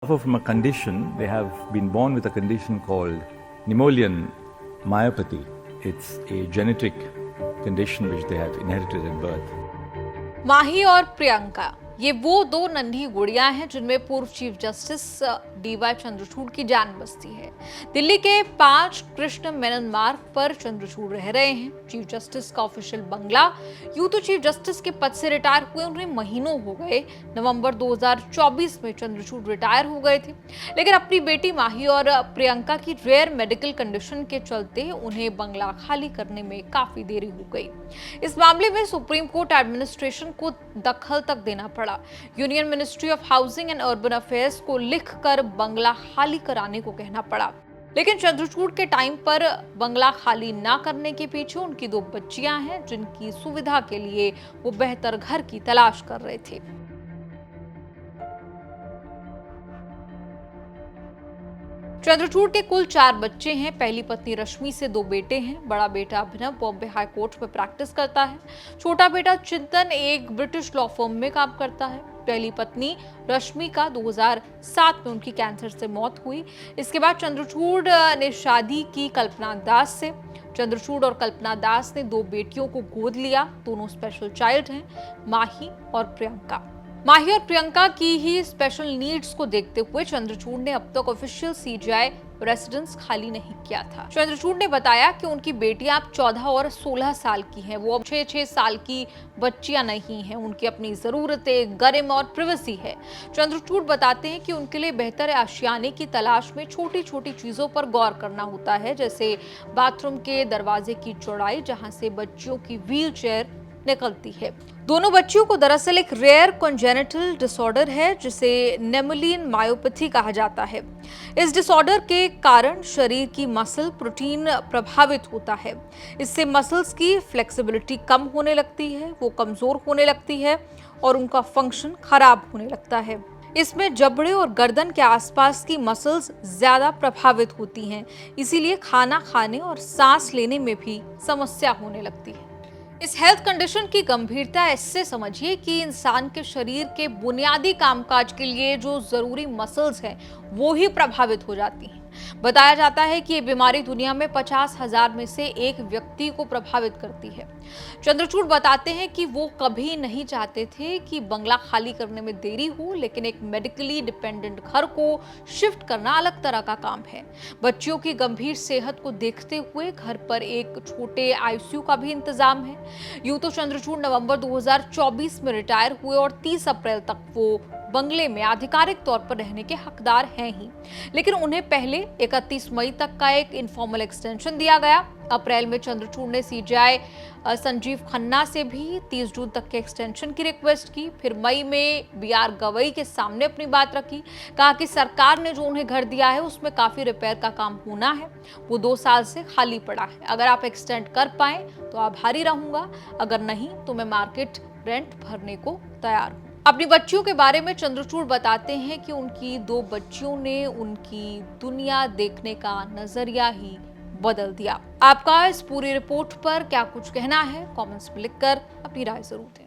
Suffer from a condition, they have been born with a condition called Nemollin myopathy. It's a genetic condition which they have inherited at birth. माही और प्रियंका ये वो दो नन्ही गुड़ियां हैं जिनमें पूर्व चीफ जस्टिस डीवाई चंद्रचूड़ की जान बसती है। दिल्ली के 5 कृष्ण मेनन मार्ग पर चंद्रचूड़ रह रहे हैं। चीफ जस्टिस का ऑफिशियल बंगला। यूं तो चीफ जस्टिस के पद से रिटायर हुए उन्हें महीनों हो गए। नवंबर 2024 में चंद्रचूड़ रिटायर हो गए थे, लेकिन अपनी बेटी माही और प्रियंका की रेयर मेडिकल कंडीशन के चलते उन्हें बंगला खाली करने में काफी देरी हो गई। इस मामले में सुप्रीम कोर्ट एडमिनिस्ट्रेशन को दखल तक देना पड़ा। Union ministry of housing and urban affairs को लिखकर बंगला खाली कराने को कहना पड़ा। लेकिन चंद्रचूड़ के टाइम पर बंगला खाली ना करने के पीछे उनकी 2 बच्चियां हैं जिनकी सुविधा के लिए वो बेहतर घर की तलाश कर रहे थे। चंद्रचूड़ के कुल 4 बच्चे हैं। पहली पत्नी रश्मि से 2 बेटे हैं। बड़ा बेटा अभिनव बॉम्बे हाई कोर्ट में प्रैक्टिस करता है। छोटा बेटा चिंतन एक ब्रिटिश लॉ फर्म में काम करता है। पहली पत्नी रश्मि का 2007 में उनकी कैंसर से मौत हुई। इसके बाद चंद्रचूड़ ने शादी की कल्पना दास से। चंद्रचूड़ और कल्पना दास ने 2 बेटियों को गोद लिया। दोनों स्पेशल चाइल्ड हैं, माही और प्रियंका। माही और प्रियंका की ही स्पेशल नीड्स को देखते हुए चंद्रचूड़ ने अब तक ऑफिशियल सीजीआई रेसिडेंस खाली नहीं किया था। चंद्रचूड़ ने बताया कि उनकी बेटियां अब 14 और 16 साल की हैं। वो अब 6-6 साल की बच्चियां नहीं हैं। उनकी अपनी जरूरतें, गरिमा और प्रिवेसी है। चंद्रचूड़ बताते हैं कि उनके लिए बेहतर आशियाने की तलाश में छोटी-छोटी चीजों पर गौर करना होता है, जैसे बाथरूम के दरवाजे की चौड़ाई जहां से बच्चियों की व्हील चेयर निकलती है। दोनों बच्चियों को दरअसल एक रेयर कॉन्जेनिटल डिसऑर्डर है जिसे नेमोलिन मायोपैथी कहा जाता है। इस डिसऑर्डर के कारण शरीर की मसल प्रोटीन प्रभावित होता है। इससे मसल्स की फ्लेक्सिबिलिटी कम होने लगती है, वो कमजोर होने लगती है और उनका फंक्शन खराब होने लगता है। इसमें जबड़े और गर्दन के आसपास की मसल्स ज्यादा प्रभावित होती हैं, इसीलिए खाना खाने और सांस लेने में भी समस्या होने लगती है। इस हेल्थ कंडीशन की गंभीरता इससे समझिए कि इंसान के शरीर के बुनियादी कामकाज के लिए जो जरूरी मसल्स हैं वो ही प्रभावित हो जाती हैं। बताया जाता है कि ये बीमारी दुनिया में 50,000 में से एक व्यक्ति को प्रभावित करती है। चंद्रचूड़ बताते हैं कि वो कभी नहीं चाहते थे कि बंगला खाली करने में देरी हो, लेकिन एक मेडिकली डिपेंडेंट घर को शिफ्ट करना अलग तरह का काम है। बच्चियों की गंभीर सेहत को देखते हुए घर पर एक छोटे आईसीयू का भी इंतजाम है। यूं तो चंद्रचूड़ नवंबर 2024 में रिटायर हुए और 30 अप्रैल तक वो बंगले में आधिकारिक तौर पर रहने के हकदार हैं ही, लेकिन उन्हें पहले 31 मई तक का एक इनफॉर्मल एक्सटेंशन दिया गया। अप्रैल में चंद्रचूड़ ने सीजीआई संजीव खन्ना से भी 30 जून तक के एक्सटेंशन की रिक्वेस्ट की। फिर मई में बीआर गवई के सामने अपनी बात रखी, कहा कि सरकार ने जो उन्हें घर दिया है उसमें काफी रिपेयर का काम होना है, वो 2 साल से खाली पड़ा है। अगर आप एक्सटेंड कर पाए तो आभारी रहूंगा, अगर नहीं तो मैं मार्केट रेंट भरने को तैयार हूँ। अपनी बच्चियों के बारे में चंद्रचूड़ बताते हैं कि उनकी 2 बच्चियों ने उनकी दुनिया देखने का नजरिया ही बदल दिया। आपका इस पूरी रिपोर्ट पर क्या कुछ कहना है, कमेंट्स में लिखकर अपनी राय जरूर दें।